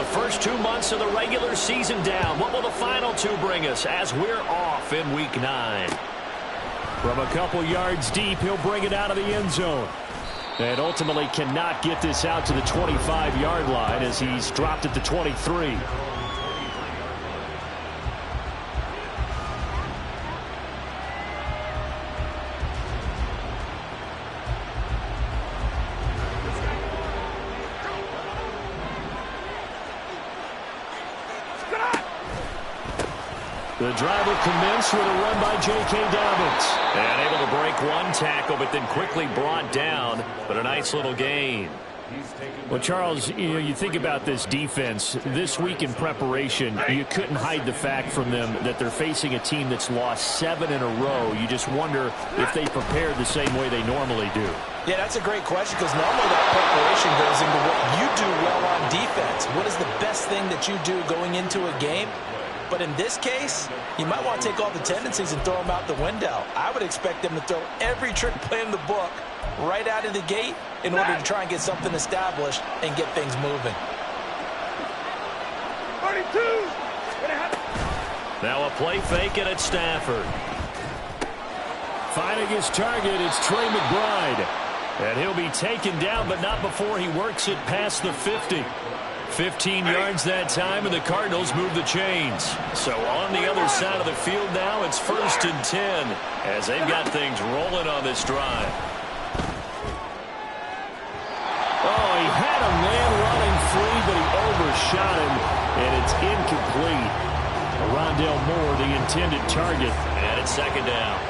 first 2 months of the regular season down. What will the final two bring us as we're off in Week 9? From a couple yards deep, he'll bring it out of the end zone. And ultimately cannot get this out to the 25-yard line as he's dropped at the 23. The drive will commence with a run by J.K. Dobbins. And able to break one tackle, but then quickly brought down. But a nice little gain. Well, Charles, you think about this defense. This week in preparation, you couldn't hide the fact from them that they're facing a team that's lost 7 in a row. You just wonder if they prepared the same way they normally do. Yeah, that's a great question because normally that preparation goes into what you do well on defense. What is the best thing that you do going into a game? But in this case, you might want to take all the tendencies and throw them out the window. I would expect them to throw every trick play in the book right out of the gate in order to try and get something established and get things moving. 32. Now a play fake it at Stafford. Finding his target, it's Trey McBride. And he'll be taken down, but not before he works it past the 50. 15 yards that time, and the Cardinals move the chains. So on the other side of the field now, it's 1st and 10 as they've got things rolling on this drive. Oh, he had a man running free, but he overshot him, and it's incomplete. Rondale Moore, the intended target. And it's 2nd down.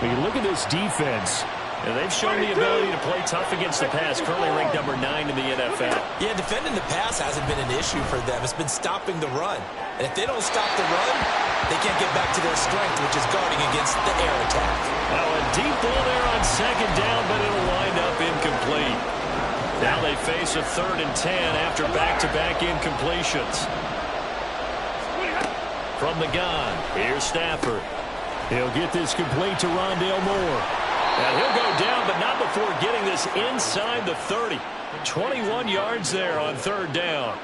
When you look at this defense, and they've shown the ability to play tough against the pass, currently ranked number 9 in the NFL. Yeah, defending the pass hasn't been an issue for them. It's been stopping the run. And if they don't stop the run, they can't get back to their strength, which is guarding against the air attack. Now a deep ball there on 2nd down, but it'll wind up incomplete. Now they face a 3rd and 10 after back-to-back incompletions. From the gun, here's Stafford. He'll get this complete to Rondale Moore. And he'll go down, but not before getting this inside the 30. 21 yards there on 3rd down.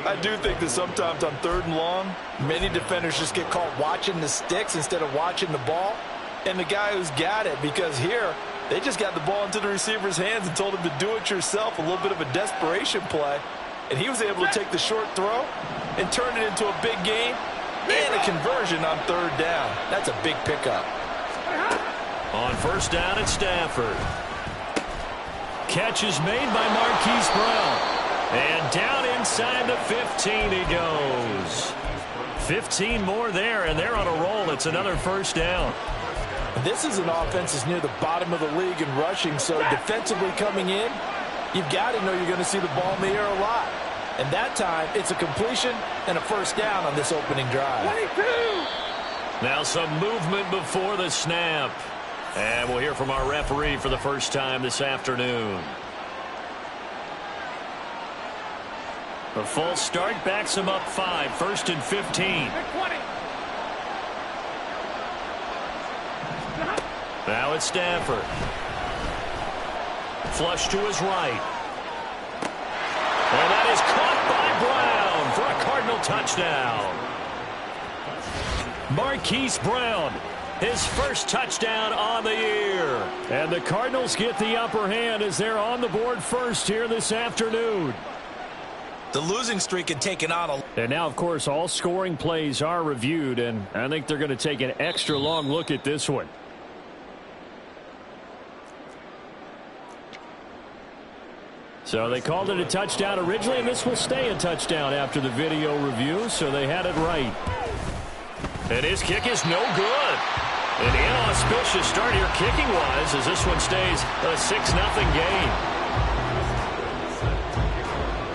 I do think that sometimes on 3rd and long, many defenders just get caught watching the sticks instead of watching the ball. And the guy who's got it, because here, they just got the ball into the receiver's hands and told him to do it yourself, a little bit of a desperation play. And he was able to take the short throw and turn it into a big gain and a conversion on 3rd down. That's a big pickup. On 1st down, it's Stafford. Catch is made by Marquise Brown. And down inside the 15 he goes. 15 more there, and they're on a roll. It's another 1st down. This is an offense that's near the bottom of the league in rushing, so defensively coming in, you've got to know you're going to see the ball in the air a lot. And that time, it's a completion and a 1st down on this opening drive. 22. Now some movement before the snap. And we'll hear from our referee for the first time this afternoon. A false start backs him up 5, 1st and 15. Now it's Stafford. Flush to his right. And that is caught by Brown for a Cardinal touchdown. Marquise Brown, his first touchdown on the year. And the Cardinals get the upper hand as they're on the board first here this afternoon. The losing streak had taken on a... And now, of course, all scoring plays are reviewed, and I think they're going to take an extra long look at this one. So they called it a touchdown originally, and this will stay a touchdown after the video review, so they had it right. And his kick is no good. An inauspicious start here kicking-wise as this one stays a 6-0 game.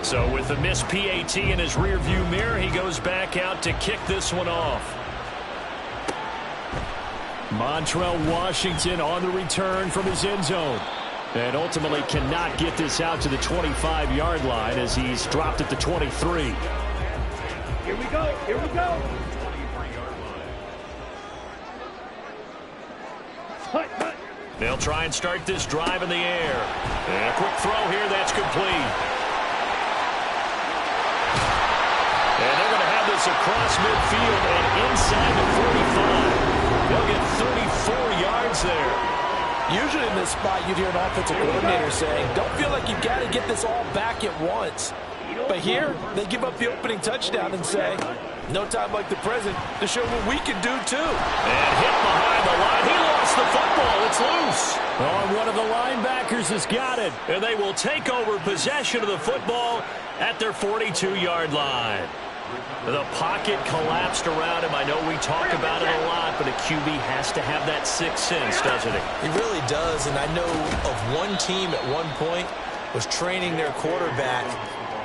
So with the missed PAT in his rearview mirror, he goes back out to kick this one off. Montrell Washington on the return from his end zone. And ultimately cannot get this out to the 25-yard line as he's dropped at the 23. Here we go. Here we go. They'll try and start this drive in the air. And a quick throw here that's complete. this across midfield and inside the 45. They'll get 34 yards there. Usually in this spot, you'd hear an offensive coordinator saying, don't feel like you've got to get this all back at once. But here, they give up the opening touchdown and say, no time like the present to show what we can do too. And hit behind the line. He lost the football. It's loose. Oh, one of the linebackers has got it. And they will take over possession of the football at their 42-yard line. The pocket collapsed around him. I know we talk about it a lot, but a QB has to have that sixth sense, doesn't he? He really does, and I know of one team at one point was training their quarterback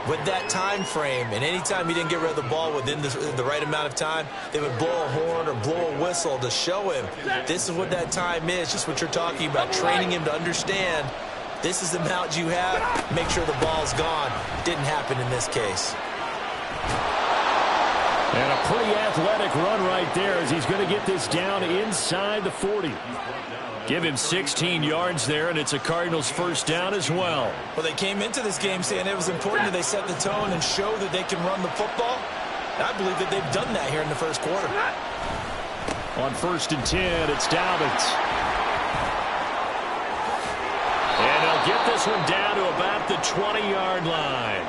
with that time frame, and anytime he didn't get rid of the ball within the right amount of time, they would blow a horn or blow a whistle to show him this is what that time is, just what you're talking about, training him to understand this is the amount you have, make sure the ball's gone. Didn't happen in this case. And a pretty athletic run right there as he's going to get this down inside the 40. Give him 16 yards there, and it's a Cardinals first down as well. Well, they came into this game saying it was important that they set the tone and show that they can run the football. I believe that they've done that here in the first quarter. On 1st and 10, it's Dobbins. And they'll get this one down to about the 20-yard line.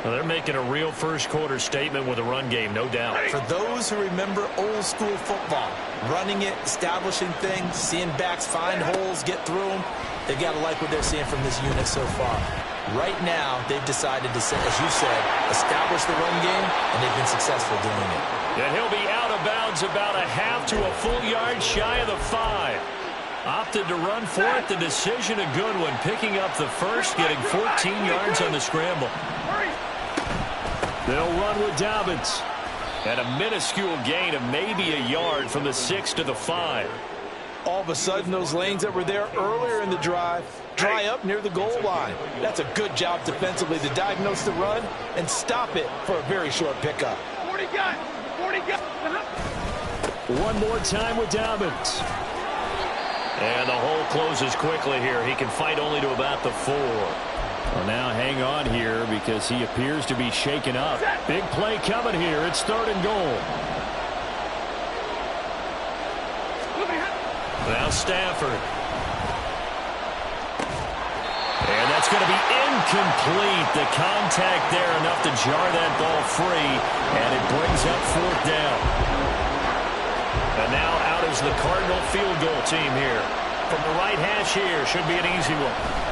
Well, they're making a real first-quarter statement with a run game, no doubt. For those who remember old-school football, running it, establishing things, seeing backs find holes, get through them, they've got to like what they're seeing from this unit so far. Right now, they've decided to, as you said, establish the run game, and they've been successful doing it. And he'll be out of bounds about a half to a full yard shy of the 5. Opted to run for it. The decision a good one. Picking up the first, getting 14 yards on the scramble. They'll run with Dobbins. And a minuscule gain of maybe a yard from the 6 to the 5. All of a sudden, those lanes that were there earlier in the drive dry up near the goal line. That's a good job defensively to diagnose the run and stop it for a very short pickup. 40 got. One more time with Dobbins. And the hole closes quickly here. He can fight only to about the 4. Well, now hang on here because he appears to be shaken up. Big play coming here. It's 3rd and goal. Now Stafford. And that's going to be incomplete. The contact there enough to jar that ball free. And it brings up 4th down. And now out is the Cardinal field goal team here. From the right hash here. Should be an easy one.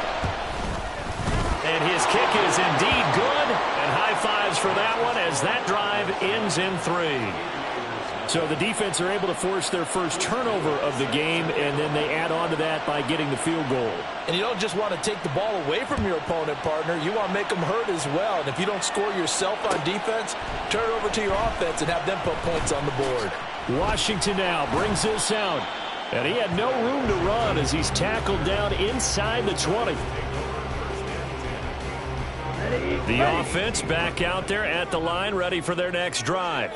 And his kick is indeed good. And high fives for that one as that drive ends in 3. So the defense are able to force their first turnover of the game, and then they add on to that by getting the field goal. And you don't just want to take the ball away from your opponent, partner. You want to make them hurt as well. And if you don't score yourself on defense, turn it over to your offense and have them put points on the board. Washington now brings this out. And he had no room to run as he's tackled down inside the 20. The offense back out there at the line, ready for their next drive.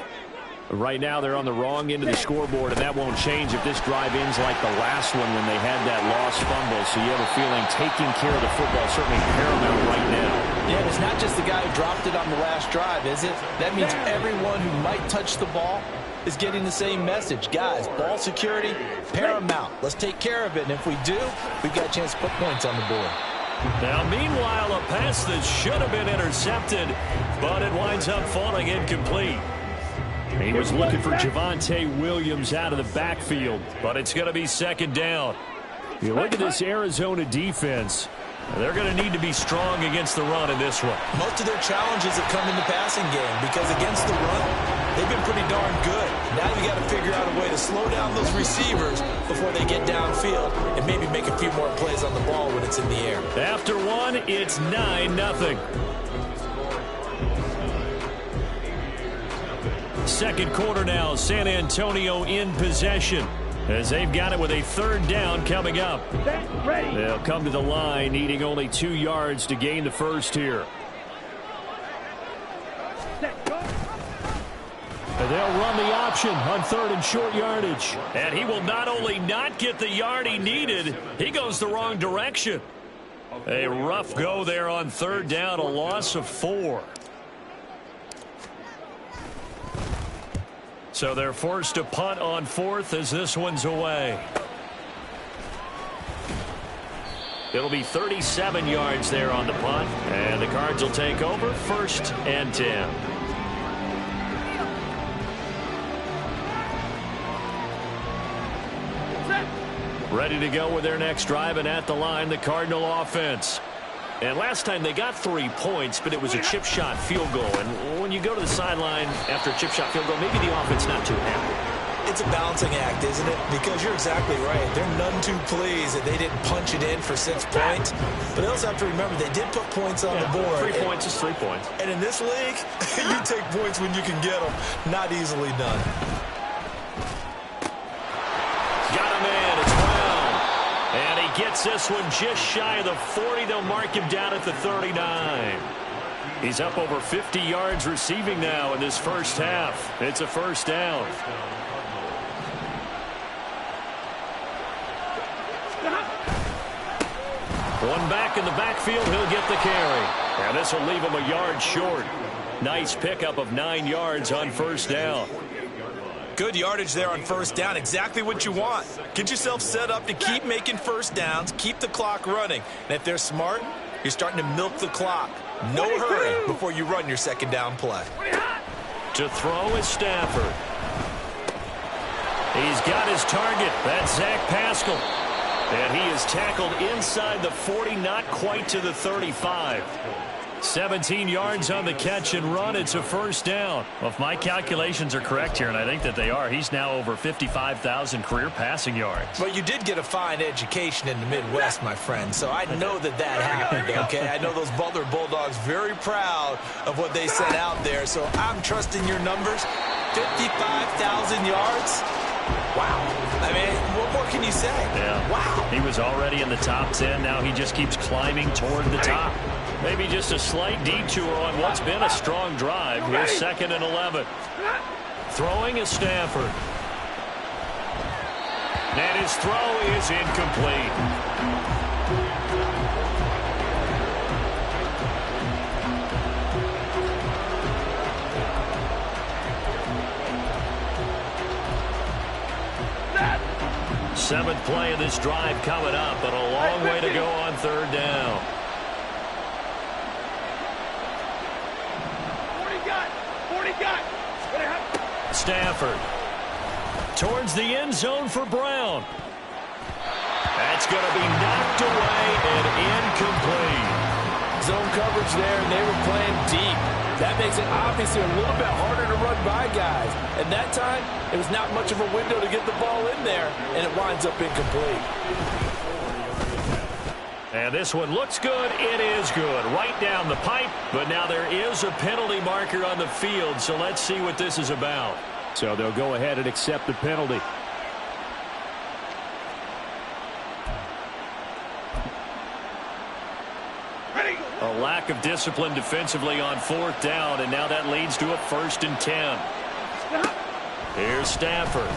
Right now they're on the wrong end of the scoreboard, and that won't change if this drive ends like the last one when they had that lost fumble. So you have a feeling taking care of the football is certainly paramount right now. Yeah, and it's not just the guy who dropped it on the last drive, is it? That means everyone who might touch the ball is getting the same message. Guys, ball security, paramount. Let's take care of it, and if we do, we've got a chance to put points on the board. Now, meanwhile, a pass that should have been intercepted, but it winds up falling incomplete. He was looking for Javonte Williams out of the backfield, but it's going to be 2nd down. You look at this Arizona defense. They're going to need to be strong against the run in this one. Most of their challenges have come in the passing game because against the run, they've been pretty darn good. Now you got to figure out a way to slow down those receivers before they get downfield and maybe make a few more plays on the ball when it's in the air. After one, it's 9-0. Second quarter now, San Antonio in possession as they've got it with a 3rd down coming up. They'll come to the line needing only 2 yards to gain the first here. And they'll run the option on 3rd and short yardage. And he will not only not get the yard he needed, he goes the wrong direction. A rough go there on 3rd down, a loss of 4. So they're forced to punt on fourth as this one's away. It'll be 37 yards there on the punt, and the Cards will take over 1st and 10. Ready to go with their next drive, and at the line, the Cardinal offense. And last time they got 3 points, but it was a chip shot field goal. And when you go to the sideline after a chip shot field goal, maybe the offense not too happy. It's a balancing act, isn't it? Because you're exactly right. They're none too pleased that they didn't punch it in for 6 points. But they also have to remember they did put points on the board. 3 points is 3 points. And in this league, you take points when you can get them. Not easily done. Got a man. It's Brown. And he gets this one just shy of the 40. They'll mark him down at the 39. He's up over 50 yards receiving now in this first half. It's a first down. One back in the backfield, he'll get the carry. And this will leave him a yard short. Nice pickup of 9 yards on first down. Good yardage there on first down. Exactly what you want. Get yourself set up to keep making first downs, keep the clock running. And if they're smart, you're starting to milk the clock. No hurry before you run your second down play. To throw is Stafford. He's got his target. That's Zach Pascal. And he is tackled inside the 40, not quite to the 35. 17 yards on the catch and run. It's a first down. Well, if my calculations are correct here, and I think that they are, he's now over 55,000 career passing yards. But you did get a fine education in the Midwest, my friend, so I know that happened, okay? I know those Butler Bulldogs very proud of what they sent out there, so I'm trusting your numbers. 55,000 yards? Wow. I mean, what more can you say? Yeah. Wow. He was already in the top 10. Now he just keeps climbing toward the top. Maybe just a slight detour on what's been a strong drive. Here's 2nd and 11. Throwing is Stafford. And his throw is incomplete. Seventh play of this drive coming up, but a long way to go on third down. Stafford towards the end zone for Brown. That's going to be knocked away and incomplete. Zone coverage there, and they were playing deep. That makes it obviously a little bit harder to run by guys. And that time, it was not much of a window to get the ball in there, and it winds up incomplete. And this one looks good. It is good. Right down the pipe. But now there is a penalty marker on the field, so let's see what this is about. So they'll go ahead and accept the penalty. A lack of discipline defensively on fourth down, and now that leads to a 1st and 10. Here's Stafford.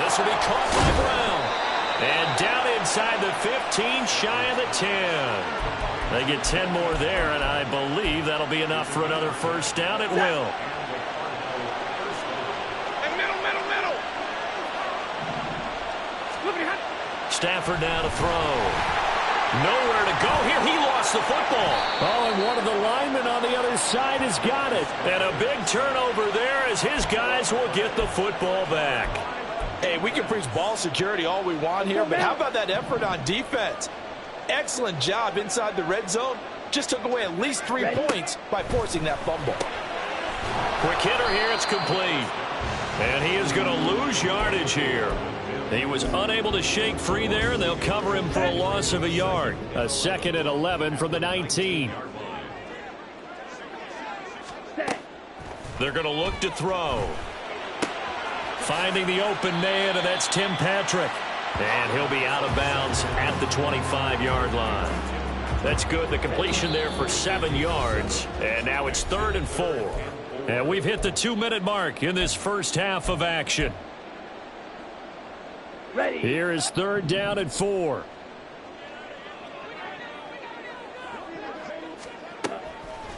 This will be caught by Brown. And down inside the 15, shy of the 10. They get 10 more there, and I believe that'll be enough for another first down. It will. Stafford now to throw. Nowhere to go here. He lost the football. Oh, and one of the linemen on the other side has got it. And a big turnover there as his guys will get the football back. Hey, we can preach ball security all we want here, but how about that effort on defense? Excellent job inside the red zone. Just took away at least 3 points by forcing that fumble. Quick hitter here. It's complete. And he is going to lose yardage here. He was unable to shake free there, and they'll cover him for a loss of a yard. A 2nd and 11 from the 19. They're going to look to throw. Finding the open man, and that's Tim Patrick. And he'll be out of bounds at the 25-yard line. That's good. The completion there for 7 yards. And now it's 3rd and 4. And we've hit the 2-minute mark in this first half of action. Ready. Here is 3rd down and 4.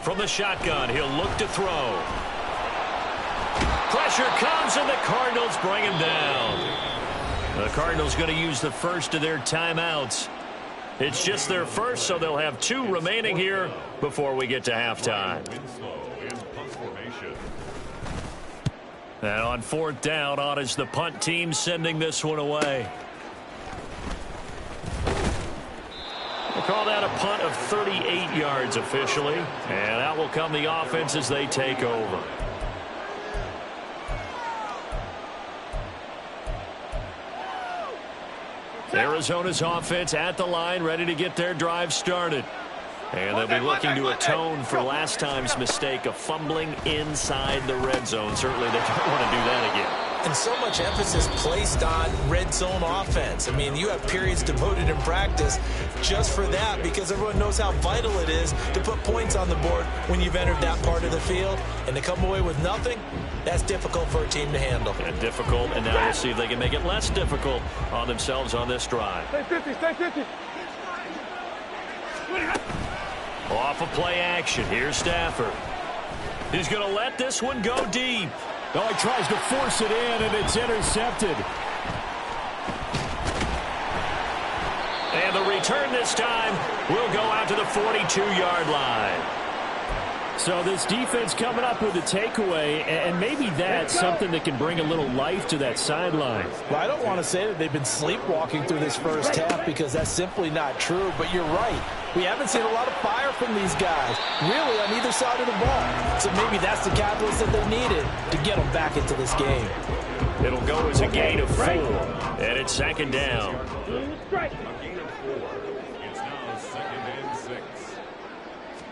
From the shotgun, he'll look to throw. Pressure comes, and the Cardinals bring him down. The Cardinals going to use the first of their timeouts. It's just their first, so they'll have 2 remaining here before we get to halftime. And on 4th down, on is the punt team sending this one away. We'll call that a punt of 38 yards officially. And out will come the offense as they take over. Arizona's offense at the line, ready to get their drive started. And they'll be looking to atone for last time's mistake of fumbling inside the red zone. Certainly they don't want to do that again. And so much emphasis placed on red zone offense. I mean, you have periods devoted in practice just for that because everyone knows how vital it is to put points on the board when you've entered that part of the field. And to come away with nothing, that's difficult for a team to handle. And difficult, and now we'll see if they can make it less difficult on themselves on this drive. Stay 50, stay 50. Off of play action, here's Stafford. He's going to let this one go deep. Oh, he tries to force it in, and it's intercepted. And the return this time will go out to the 42-yard line. So this defense coming up with a takeaway, and maybe that's something that can bring a little life to that sideline. Well, I don't want to say that they've been sleepwalking through this first half because that's simply not true, but you're right. We haven't seen a lot of fire from these guys, really, on either side of the ball. So maybe that's the catalyst that they needed to get them back into this game. It'll go as a gain of 4, and it's 2nd down.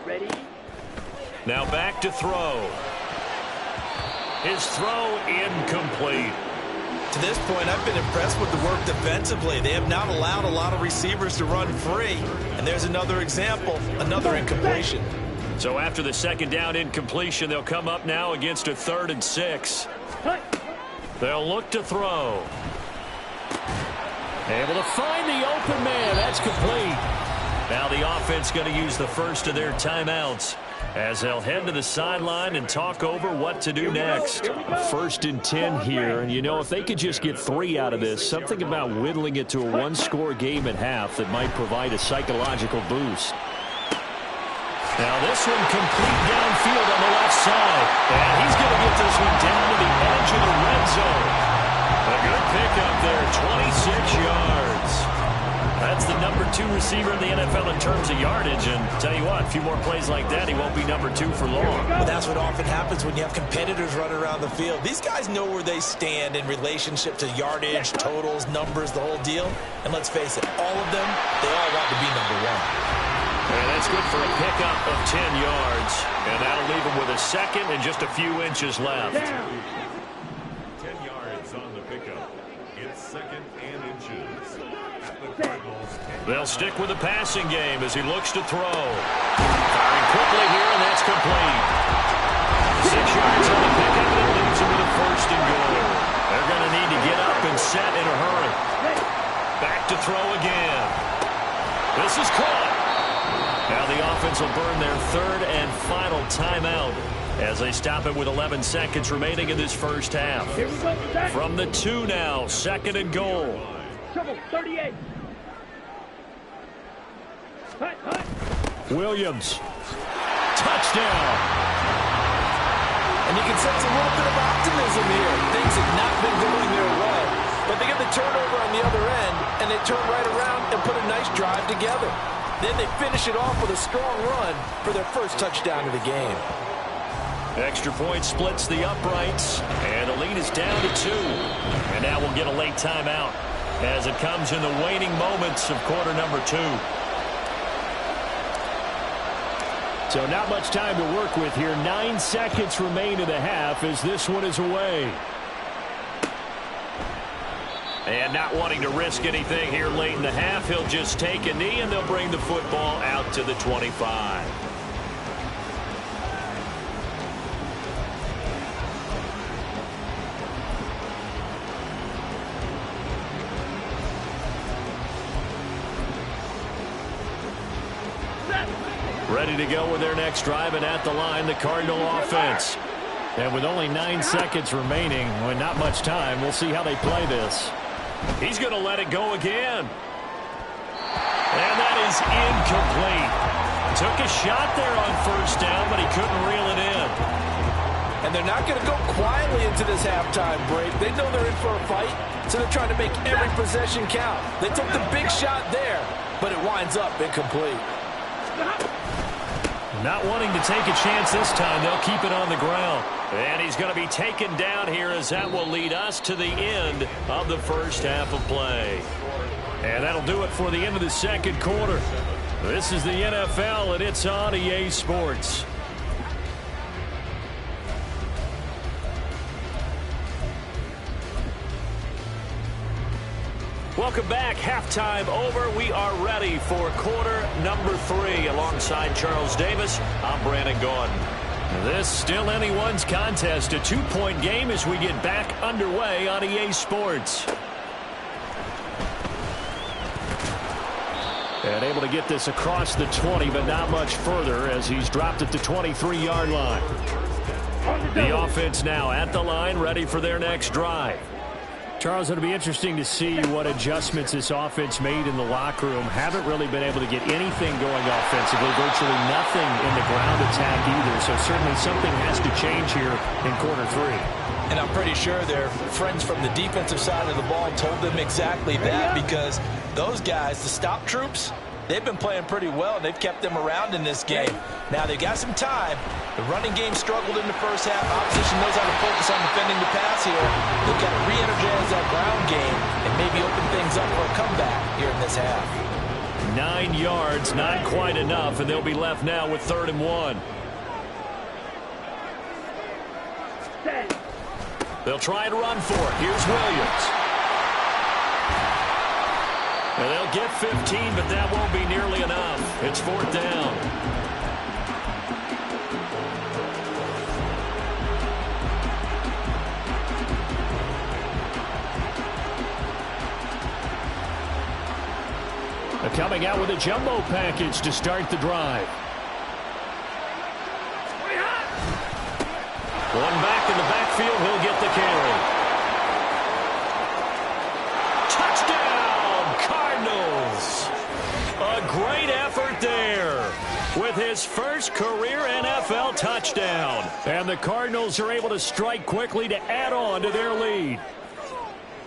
Ready? Now back to throw. His throw incomplete. To this point, I've been impressed with the work defensively. They have not allowed a lot of receivers to run free. And there's another example, another incompletion. So after the 2nd down incompletion, they'll come up now against a 3rd and 6. They'll look to throw. Able to find the open man. That's complete. Now the offense going to use the first of their timeouts as they'll head to the sideline and talk over what to do next. 1st and 10 here, and you know, if they could just get 3 out of this, something about whittling it to a 1-score game at half that might provide a psychological boost. Now this one complete downfield on the left side, and he's going to get this one down to the edge of the red zone. A good pickup there, 26 yards. That's the number 2 receiver in the NFL in terms of yardage. And tell you what, a few more plays like that, he won't be number 2 for long. But that's what often happens when you have competitors running around the field. These guys know where they stand in relationship to yardage, totals, numbers, the whole deal. And let's face it, all of them, they all want to be number 1. And that's good for a pickup of 10 yards. And that'll leave him with a 2nd and just a few inches left. 10 yards on the pickup. It's 2nd and inches. They'll stick with the passing game as he looks to throw. Firing quickly here, and that's complete. 6 yards on the pickup, and it leaves him with a 1st and goal. They're going to need to get up and set in a hurry. Back to throw again. This is caught. Now the offense will burn their 3rd and final timeout as they stop it with 11 seconds remaining in this first half. From the 2 now, 2nd and goal. Trouble, 38. Williams. Touchdown. And you can sense a little bit of optimism here. Things have not been going their way. But they get the turnover on the other end, and they turn right around and put a nice drive together. Then they finish it off with a strong run for their first touchdown of the game. Extra point splits the uprights, and the lead is down to 2. And now we'll get a late timeout as it comes in the waning moments of quarter number 2. So not much time to work with here. 9 seconds remain in the half as this one is away. And not wanting to risk anything here late in the half, he'll just take a knee, and they'll bring the football out to the 25. Ready to go with their next drive, and at the line, the Cardinal offense. And with only 9 seconds remaining, with not much time, we'll see how they play this. He's going to let it go again. And that is incomplete. Took a shot there on first down, but he couldn't reel it in. And they're not going to go quietly into this halftime break. They know they're in for a fight, so they're trying to make every possession count. They took the big shot there, but it winds up incomplete. Not wanting to take a chance this time, they'll keep it on the ground. And he's going to be taken down here, as that will lead us to the end of the first half of play. And that'll do it for the end of the second quarter. This is the NFL, and it's on EA Sports. Welcome back. Halftime over. We are ready for quarter number 3. Alongside Charles Davis, I'm Brandon Gaudin. This still anyone's contest. A 2-point game as we get back underway on EA Sports. And able to get this across the 20, but not much further as he's dropped it to 23-yard line. The offense now at the line, ready for their next drive. Charles, it'll be interesting to see what adjustments this offense made in the locker room. Haven't really been able to get anything going offensively, virtually nothing in the ground attack either. So certainly something has to change here in quarter 3. And I'm pretty sure their friends from the defensive side of the ball told them exactly that, because those guys, the stop troops, they've been playing pretty well, and they've kept them around in this game. Now, they got some time. The running game struggled in the first half. Opposition knows how to focus on defending the pass here. They've got to re-energize that ground game and maybe open things up for a comeback here in this half. 9 yards, not quite enough, and they'll be left now with 3rd and 1. They'll try and run for it. Here's Williams. And they'll get 15, but that won't be nearly enough. It's 4th down. They're coming out with a jumbo package to start the drive. One back in the backfield. He'll get the carry. Touchdown, Cardinals. A great effort there with his first career NFL touchdown. And the Cardinals are able to strike quickly to add on to their lead.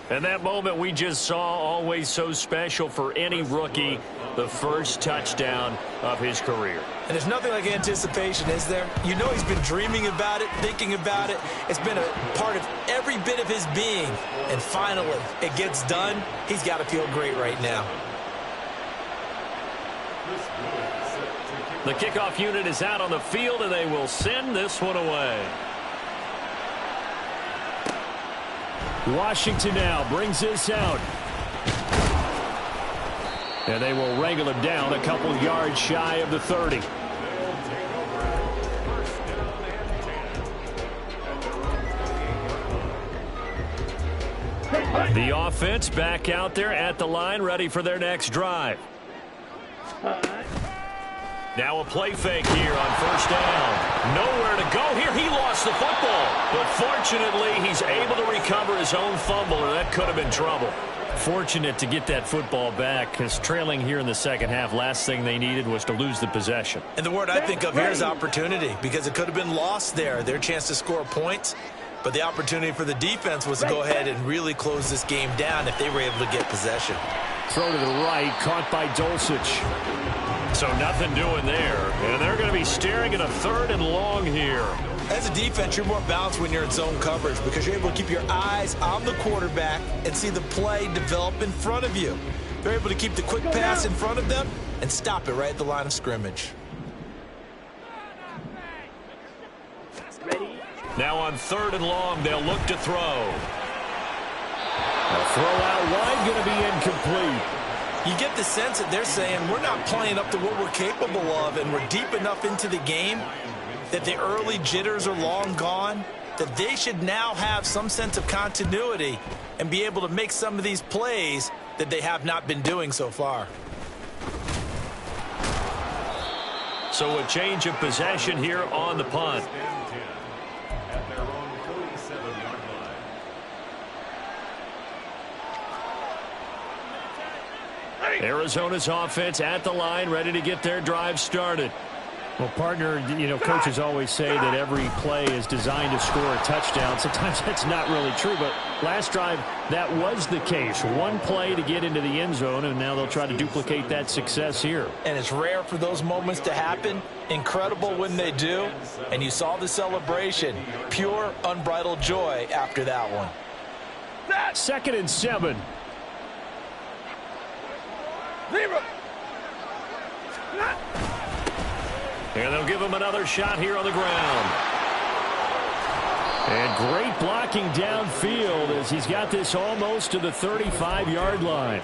And that moment we just saw, always so special for any rookie, the first touchdown of his career. And there's nothing like anticipation, is there? You know he's been dreaming about it, thinking about it. It's been a part of every bit of his being. And finally, it gets done. He's got to feel great right now. The kickoff unit is out on the field, and they will send this one away. Washington now brings this out. And they will wrangle him down a couple yards shy of the 30. The offense back out there at the line, ready for their next drive. Now a play fake here on first down. Nowhere to go here. He lost the football. But fortunately, he's able to recover his own fumble, or that could have been trouble. Fortunate to get that football back, because trailing here in the second half, last thing they needed was to lose the possession. And the word I think of here is opportunity, because it could have been lost there. Their chance to score points. But the opportunity for the defense was to go ahead and really close this game down if they were able to get possession. Throw to the right, caught by Dulcich. So nothing doing there. And they're going to be staring at a 3rd and long here. As a defense, you're more balanced when you're in zone coverage, because you're able to keep your eyes on the quarterback and see the play develop in front of you. They're able to keep the quick pass in front of them and stop it right at the line of scrimmage. Ready? Now on 3rd and long, they'll look to throw. A throw out wide, going to be incomplete. You get the sense that they're saying we're not playing up to what we're capable of, and we're deep enough into the game that the early jitters are long gone, that they should now have some sense of continuity and be able to make some of these plays that they have not been doing so far. So a change of possession here on the punt. Arizona's offense at the line, ready to get their drive started. Well, partner, coaches always say that every play is designed to score a touchdown. Sometimes that's not really true, but last drive, that was the case. One play to get into the end zone, and now they'll try to duplicate that success here. And it's rare for those moments to happen. Incredible when they do. And you saw the celebration. Pure, unbridled joy after that one. 2nd and 7. 0. And they'll give him another shot here on the ground. And great blocking downfield as he's got this almost to the 35-yard line.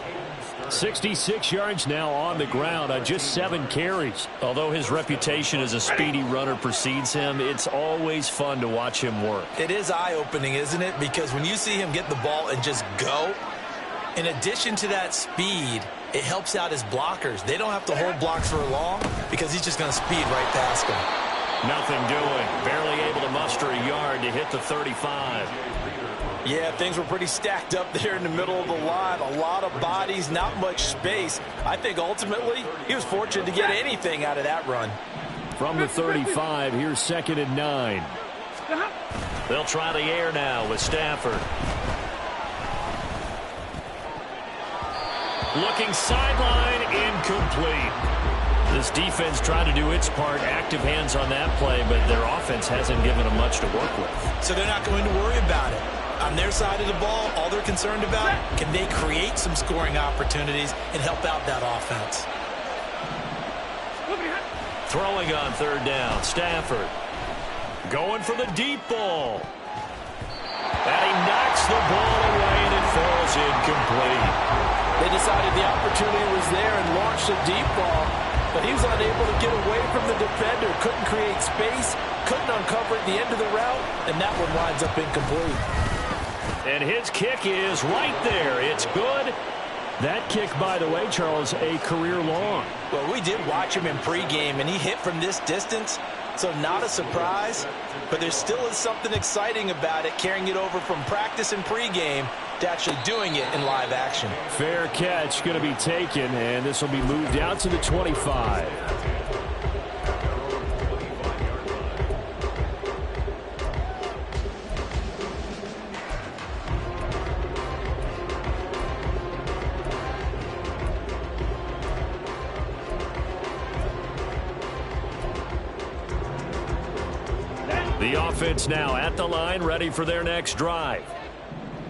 66 yards now on the ground on just 7 carries. Although his reputation as a speedy runner precedes him, it's always fun to watch him work. It is eye-opening, isn't it? Because when you see him get the ball and just go, in addition to that speed, it helps out his blockers. They don't have to hold blocks for long because he's just going to speed right past them. Nothing doing. Barely able to muster a yard to hit the 35. Yeah, things were pretty stacked up there in the middle of the line. A lot of bodies, not much space. I think ultimately he was fortunate to get anything out of that run. From the 35, here's 2nd and 9. They'll try the air now with Stafford. Looking sideline, incomplete. This defense tried to do its part, active hands on that play, but their offense hasn't given them much to work with. So they're not going to worry about it. On their side of the ball, all they're concerned about, can they create some scoring opportunities and help out that offense? Throwing on 3rd down, Stafford. Going for the deep ball. And he knocks the ball away, and it falls incomplete. They decided the opportunity was there and launched a deep ball, but he was unable to get away from the defender. Couldn't create space, couldn't uncover at the end of the route, and that one winds up incomplete. And his kick is right there. It's good. That kick, by the way, Charles, a career long. Well, we did watch him in pregame, and he hit from this distance, so not a surprise. But there still is something exciting about it, carrying it over from practice and pregame to actually doing it in live action. Fair catch going to be taken, and this will be moved out to the 25. The offense now at the line, ready for their next drive.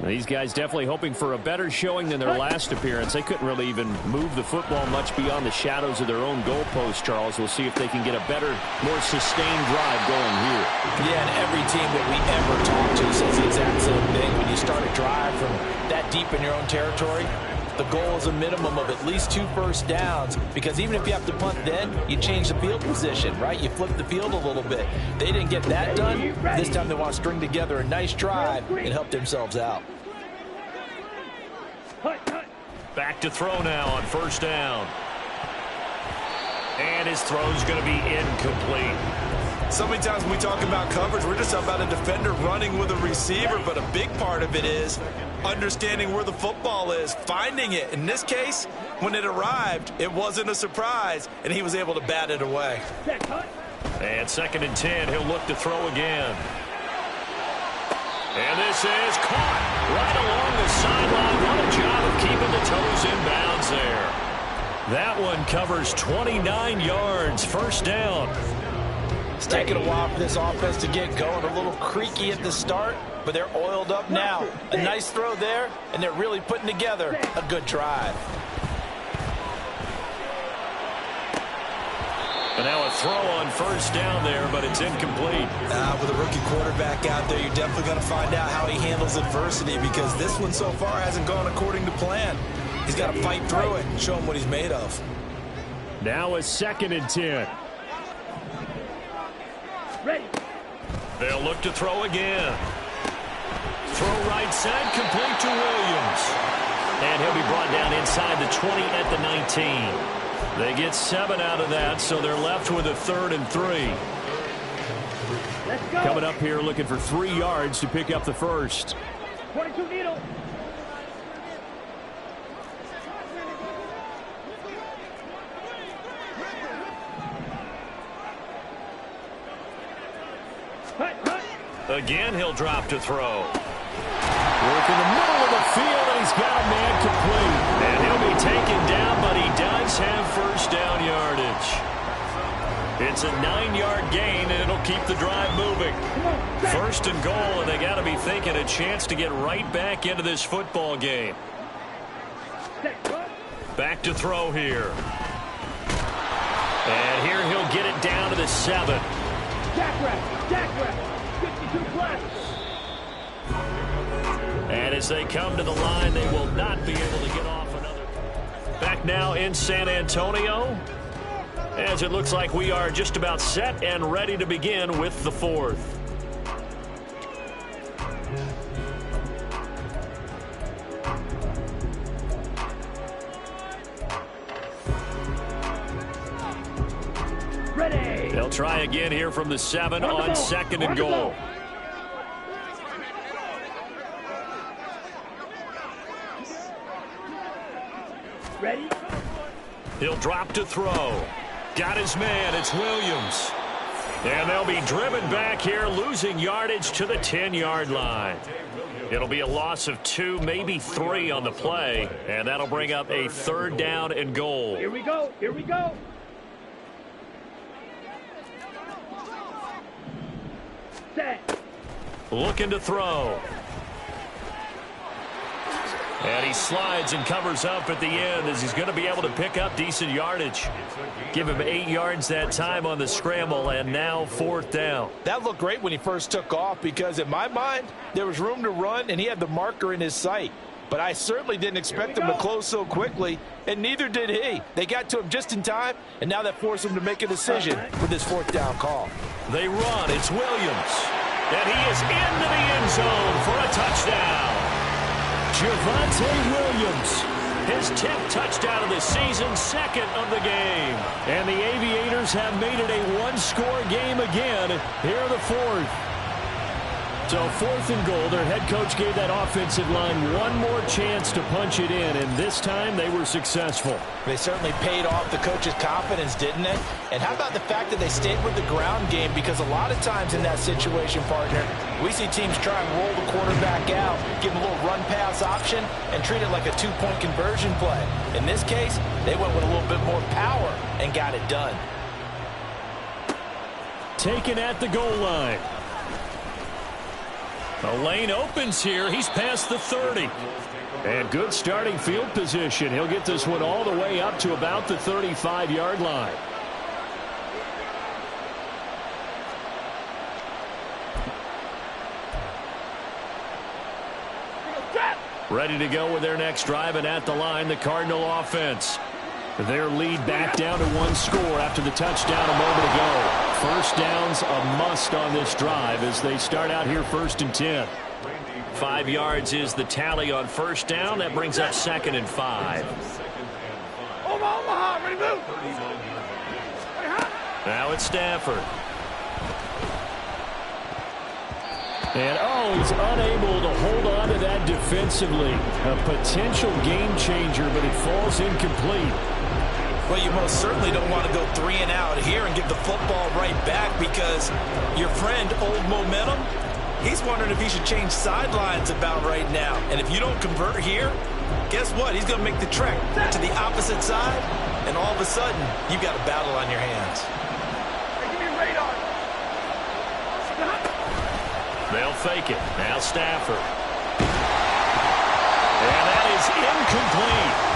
These guys definitely hoping for a better showing than their last appearance. They couldn't really even move the football much beyond the shadows of their own goalpost, Charles. We'll see if they can get a better, more sustained drive going here. Yeah, and every team that we ever talk to says the exact same thing. When you start a drive from that deep in your own territory, the goal is a minimum of at least 2 first downs, because even if you have to punt then, you change the field position, right? You flip the field a little bit. They didn't get that done. This time they want to string together a nice drive and help themselves out. Back to throw now on 1st down. And his throw's going to be incomplete. So many times when we talk about coverage, we're just talking about a defender running with a receiver, but a big part of it is understanding where the football is, finding it. In this case, when it arrived, it wasn't a surprise, and he was able to bat it away. And 2nd and 10, he'll look to throw again. And this is caught right along the sideline. What a job of keeping the toes in bounds there. That one covers 29 yards, 1st down. It's taken a while for this offense to get going. A little creaky at the start, but they're oiled up now. A nice throw there, and they're really putting together a good drive. And now a throw on 1st down there, but it's incomplete. With a rookie quarterback out there, you're definitely going to find out how he handles adversity, because this one so far hasn't gone according to plan. He's got to fight through it and show him what he's made of. Now a 2nd and 10. Ready. They'll look to throw again. Throw right side, complete to Williams. And he'll be brought down inside the 20 at the 19. They get 7 out of that, so they're left with a 3rd and 3. Let's go. Coming up here looking for 3 yards to pick up the first. 22 needle. Again, he'll drop to throw. Work in the middle of the field, and he's got a man complete. And he'll be taken down, but he does have first down yardage. It's a 9-yard gain, and it'll keep the drive moving. First and goal, and they got to be thinking a chance to get right back into this football game. Back to throw here. And here he'll get it down to the 7. Jackrabbit, 52 plus. And as they come to the line, they will not be able to get off another. Back now in San Antonio, as it looks like we are just about set and ready to begin with the 4th. Ready. They'll try again here from the 7 on 2nd and goal. Ready. He'll drop to throw. Got his man. It's Williams. And they'll be driven back here, losing yardage to the 10-yard line. It'll be a loss of 2, maybe 3 on the play, and that'll bring up a 3rd down and goal. Here we go. Here we go. Set. Looking to throw. And he slides and covers up at the end as he's going to be able to pick up decent yardage. Give him 8 yards that time on the scramble, and now 4th down. That looked great when he first took off because, in my mind, there was room to run, and he had the marker in his sight. But I certainly didn't expect him to close so quickly, and neither did he. They got to him just in time, and now that forced him to make a decision with his 4th down call. They run. It's Williams. And he is into the end zone for a touchdown. Javonte Williams, his 10th touchdown of the season, 2nd of the game. And the Aviators have made it a one-score game again here in the 4th. So 4th and goal, their head coach gave that offensive line one more chance to punch it in, and this time they were successful. They certainly paid off the coach's confidence, didn't it? And how about the fact that they stayed with the ground game? Because a lot of times in that situation, partner, we see teams try and roll the quarterback out, give him a little run-pass option, and treat it like a 2-point conversion play. In this case, they went with a little bit more power and got it done. Taken at the goal line. The lane opens here. He's past the 30. And good starting field position. He'll get this one all the way up to about the 35-yard line. Ready to go with their next drive, and at the line, the Cardinal offense. Their lead back down to 1 score after the touchdown a moment ago. First down's a must on this drive as they start out here 1st and 10. 5 yards is the tally on first down. That brings up 2nd and 5. Omaha, ready to move. Now it's Stafford. And, he's unable to hold on to that defensively. A potential game changer, but it falls incomplete. Well, you most certainly don't want to go 3 and out here and give the football right back because your friend, Old Momentum, he's wondering if he should change sidelines about right now. And if you don't convert here, guess what? He's going to make the trek to the opposite side, and all of a sudden, you've got a battle on your hands. Hey, give me a radar. They'll fake it. Now Stafford. And that is incomplete.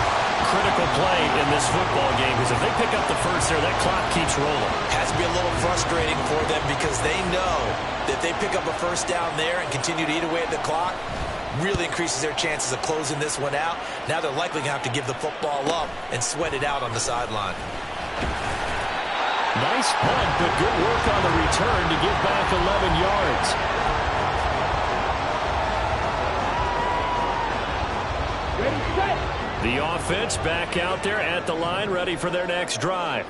Critical play in this football game because if they pick up the first there, that clock keeps rolling. Has to be a little frustrating for them because they know that they pick up a first down there and continue to eat away at the clock, really increases their chances of closing this one out. Now they're likely going to have to give the football up and sweat it out on the sideline. Nice punt, but good work on the return to give back 11 yards. Ready, set. The offense back out there at the line, ready for their next drive.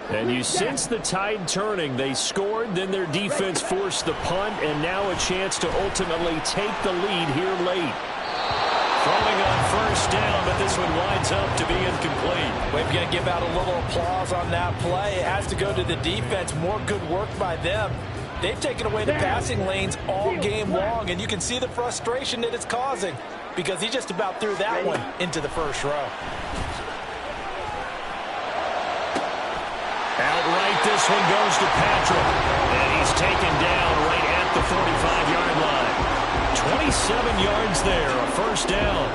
And you sense the tide turning. They scored, then their defense forced the punt, and now a chance to ultimately take the lead here late. Throwing on first down, but this one winds up to be incomplete. We're going to give out a little applause on that play. It has to go to the defense. More good work by them. They've taken away the passing lanes all game long, and you can see the frustration that it's causing because he just about threw that one into the first row. Outright, this one goes to Patrick. And he's taken down right at the 45-yard line. 27 yards there, a first down.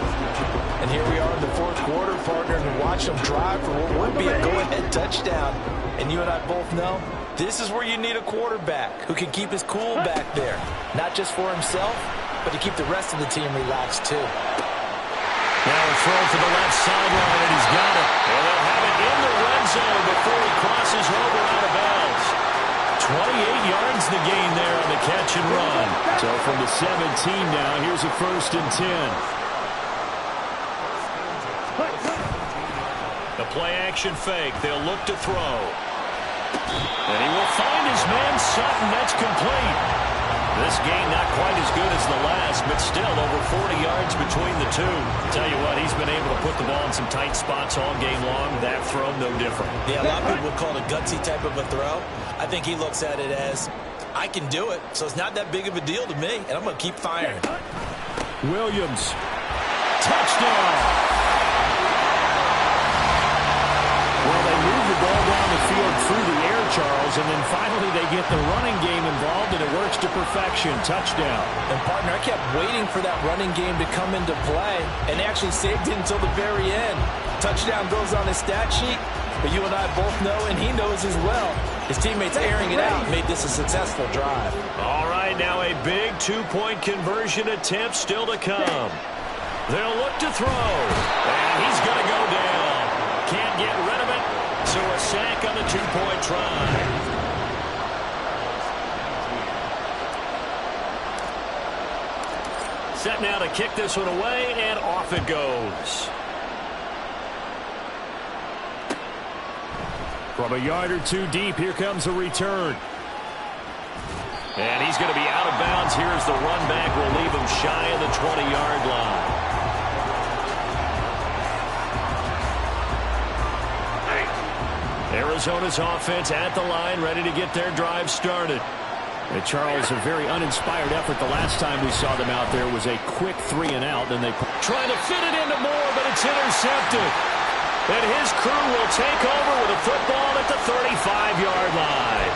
And here we are in the fourth quarter, partner, and watch them drive for what would be a go-ahead touchdown. And you and I both know this is where you need a quarterback who can keep his cool back there. Not just for himself, but to keep the rest of the team relaxed too. Now a throw to the left sideline, and he's got it. And they'll have it in the red zone before he crosses over out of bounds. 28 yards the gain there on the catch and run. So from the 17 now, here's a 1st and 10. The play-action fake. They'll look to throw. And he will find his man Sutton. That's complete. This game not quite as good as the last, but still over 40 yards between the two. Tell you what, he's been able to put the ball in some tight spots all game long. That throw, no different. Yeah, a lot of people call it a gutsy type of a throw. I think he looks at it as, I can do it, so it's not that big of a deal to me, and I'm going to keep firing. Williams. Touchdown. Well, they move the ball down the field through the air, Charles, and then finally they get the running game involved, and it works to perfection. Touchdown. And, partner, I kept waiting for that running game to come into play, and they actually saved it until the very end. Touchdown goes on his stat sheet, but you and I both know, and he knows as well, his teammates airing it out made this a successful drive. All right, now a big two-point conversion attempt still to come. They'll look to throw, and he's going to go down. Can't get rid of it, so a sack on the two-point try. Set now to kick this one away, and off it goes. From a yard or two deep, here comes a return. And he's going to be out of bounds. Here's the run back. Will leave him shy of the 20-yard line. Arizona's offense at the line, ready to get their drive started. And Charles, a very uninspired effort the last time we saw them out there was a quick 3-and-out. Then they trying to fit it into Moore, but it's intercepted. And his crew will take over with a football at the 35-yard line.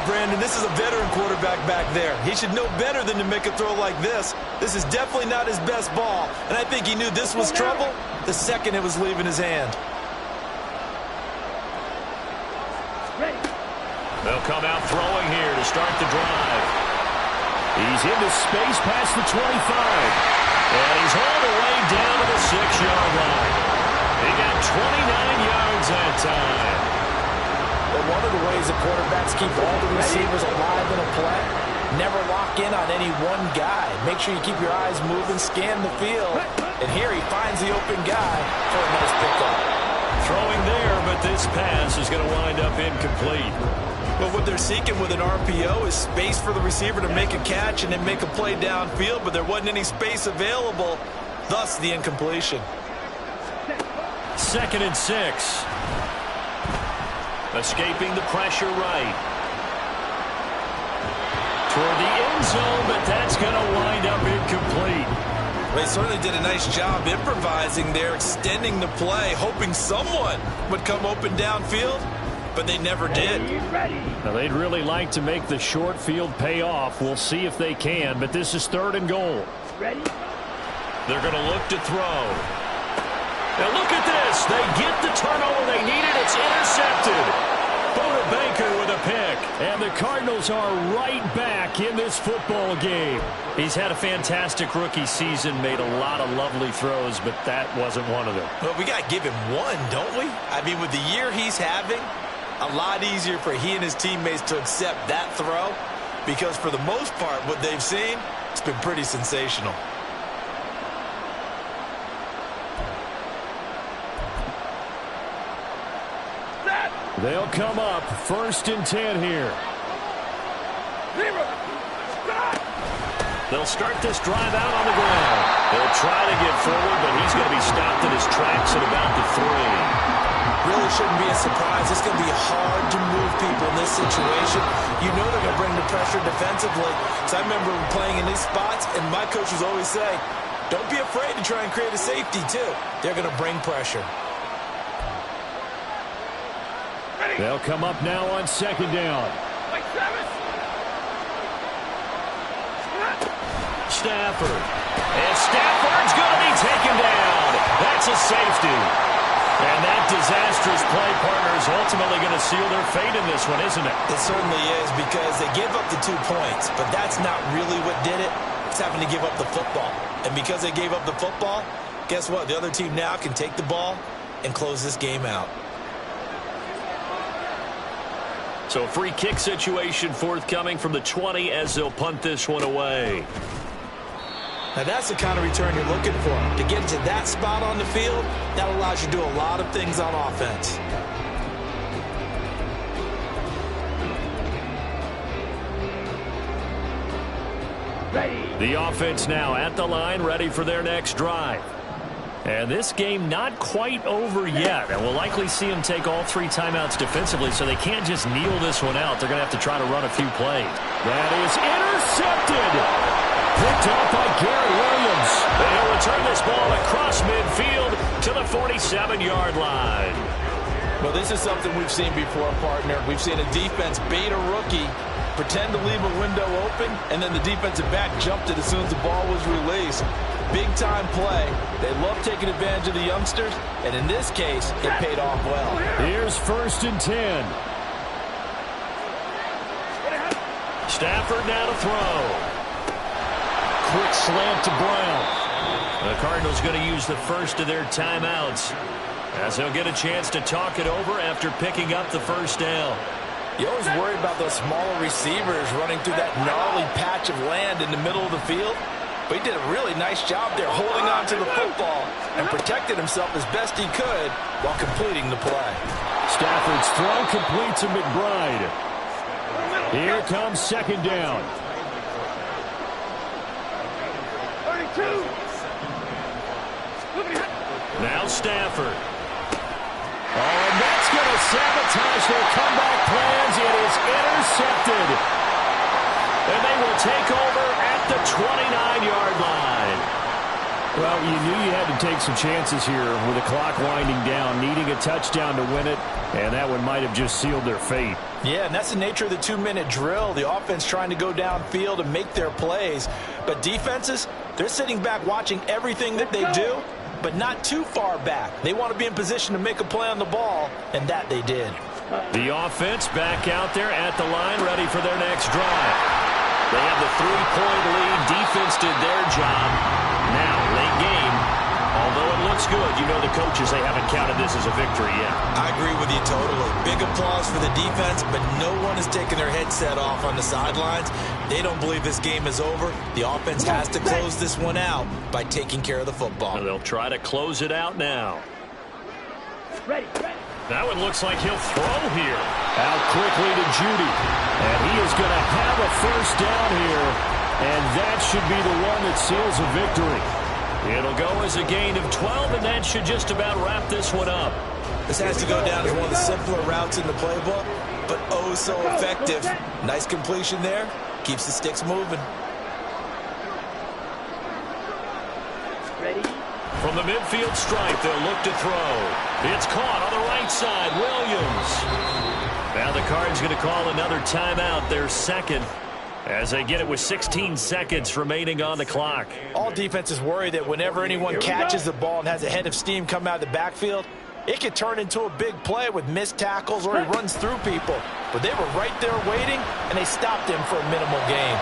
Brandon, this is a veteran quarterback back there. He should know better than to make a throw like this. This is definitely not his best ball, and I think he knew this was trouble the second it was leaving his hand. They'll come out throwing here to start the drive. He's into space past the 25. And he's hauled away down to the 6-yard line. He got 29 yards that time. But one of the ways the quarterbacks keep all the receivers alive in a play, never lock in on any one guy. Make sure you keep your eyes moving, scan the field. And here he finds the open guy for a nice pickup. Throwing there, but this pass is going to wind up incomplete. But what they're seeking with an RPO is space for the receiver to make a catch and then make a play downfield, but there wasn't any space available, thus the incompletion. 2nd and 6. Escaping the pressure right. Toward the end zone, but that's going to wind up incomplete. They certainly did a nice job improvising there, extending the play, hoping someone would come open downfield, but they never did. Now, they'd really like to make the short field pay off. We'll see if they can, but this is 3rd and goal. Ready? They're going to look to throw. Now look at this. They get the turnover they needed. It's intercepted. Buda Baker with a pick. And the Cardinals are right back in this football game. He's had a fantastic rookie season, made a lot of lovely throws, but that wasn't one of them. Well, we got to give him one, don't we? I mean, with the year he's having, a lot easier for he and his teammates to accept that throw because for the most part, what they've seen, it's been pretty sensational. They'll come up 1st and 10 here. They'll start this drive out on the ground. They'll try to get forward, but he's going to be stopped in his tracks at about the 3. Really shouldn't be a surprise. It's going to be hard to move people in this situation. You know they're going to bring the pressure defensively. So I remember playing in these spots, and my coach was always saying, don't be afraid to try and create a safety, too. They're going to bring pressure. They'll come up now on second down. Stafford. And Stafford's going to be taken down. That's a safety. And that disastrous play, partner, is ultimately going to seal their fate in this one, isn't it? It certainly is, because they gave up the 2 points, but that's not really what did it. It's having to give up the football. And because they gave up the football, guess what? The other team now can take the ball and close this game out. So a free kick situation forthcoming from the 20 as they'll punt this one away. Now that's the kind of return you're looking for. To get to that spot on the field, that allows you to do a lot of things on offense. The offense now at the line, ready for their next drive. And this game not quite over yet. And we'll likely see them take all 3 timeouts defensively, so they can't just kneel this one out. They're going to have to try to run a few plays. That is intercepted. Picked up by Gary Williams. And he'll return this ball across midfield to the 47-yard line. Well, this is something we've seen before, partner. We've seen a defense bait a rookie, pretend to leave a window open, and then the defensive back jumped it as soon as the ball was released. Big-time play. They love taking advantage of the youngsters, and in this case, it paid off well. Here's 1st and 10. Stafford now to throw. Quick slant to Brown. The Cardinals going to use the first of their timeouts as they'll get a chance to talk it over after picking up the first down. You always worry about those smaller receivers running through that gnarly patch of land in the middle of the field. But he did a really nice job there holding on to the football and protected himself as best he could while completing the play. Stafford's throw complete to McBride. Here comes second down. 32. Now Stafford. Oh, and that's going to sabotage their comeback plans. It is intercepted. And they will take over at the 29-yard line. Well, you knew you had to take some chances here with the clock winding down, needing a touchdown to win it, and that one might have just sealed their fate. Yeah, and that's the nature of the 2-minute drill. The offense trying to go downfield and make their plays. But defenses, they're sitting back watching everything that they do, but not too far back. They want to be in position to make a play on the ball, and that they did. The offense back out there at the line, ready for their next drive. They have the 3-point lead. Defense did their job. Now, late game, although it looks good, you know the coaches, they haven't counted this as a victory yet. I agree with you totally. Big applause for the defense, but no one is taking their headset off on the sidelines. They don't believe this game is over. The offense has to close this one out by taking care of the football. So they'll try to close it out now. Ready. That one looks like he'll throw here. Out quickly to Judy. And he is going to have a first down here. And that should be the one that seals a victory. It'll go as a gain of 12, and that should just about wrap this one up. This has to go down as one of the simpler routes in the playbook, but oh so effective. Nice completion there. Keeps the sticks moving. Ready. From the midfield stripe, they'll look to throw. It's caught on the right side. Williams. Now the Cards going to call another timeout, their second, as they get it with 16 seconds remaining on the clock. All defenses worry that whenever anyone catches the ball and has a head of steam come out of the backfield, it could turn into a big play with missed tackles or he runs through people. But they were right there waiting, and they stopped him for a minimal gain.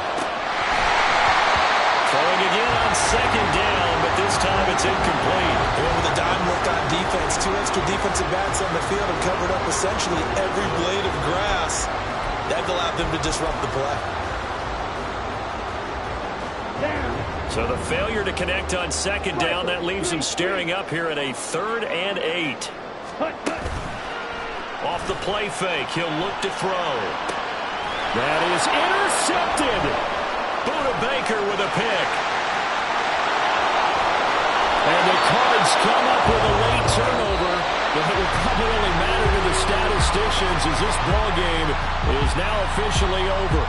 Throwing again on second down, but this time it's incomplete. They went with a dime look on defense. 2 extra defensive backs on the field and covered up essentially every blade of grass. That allowed them to disrupt the play. So the failure to connect on second down, that leaves him staring up here at a 3rd and 8. Off the play fake, he'll look to throw. That is intercepted. Buda Baker with a pick. And the Cards come up with a late turnover, but it will probably only matter statisticians as this ball game is now officially over.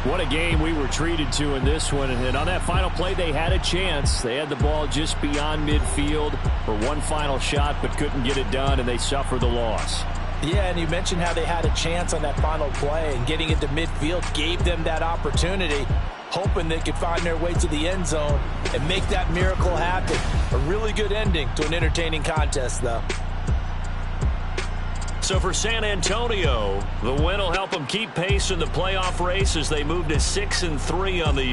What a game we were treated to in this one. And on that final play, they had a chance. They had the ball just beyond midfield for one final shot, but couldn't get it done, and they suffered the loss. Yeah, and you mentioned how they had a chance on that final play, and getting into midfield gave them that opportunity, hoping they could find their way to the end zone and make that miracle happen. A really good ending to an entertaining contest, though. So for San Antonio, the win will help them keep pace in the playoff race as they move to 6-3 on the year.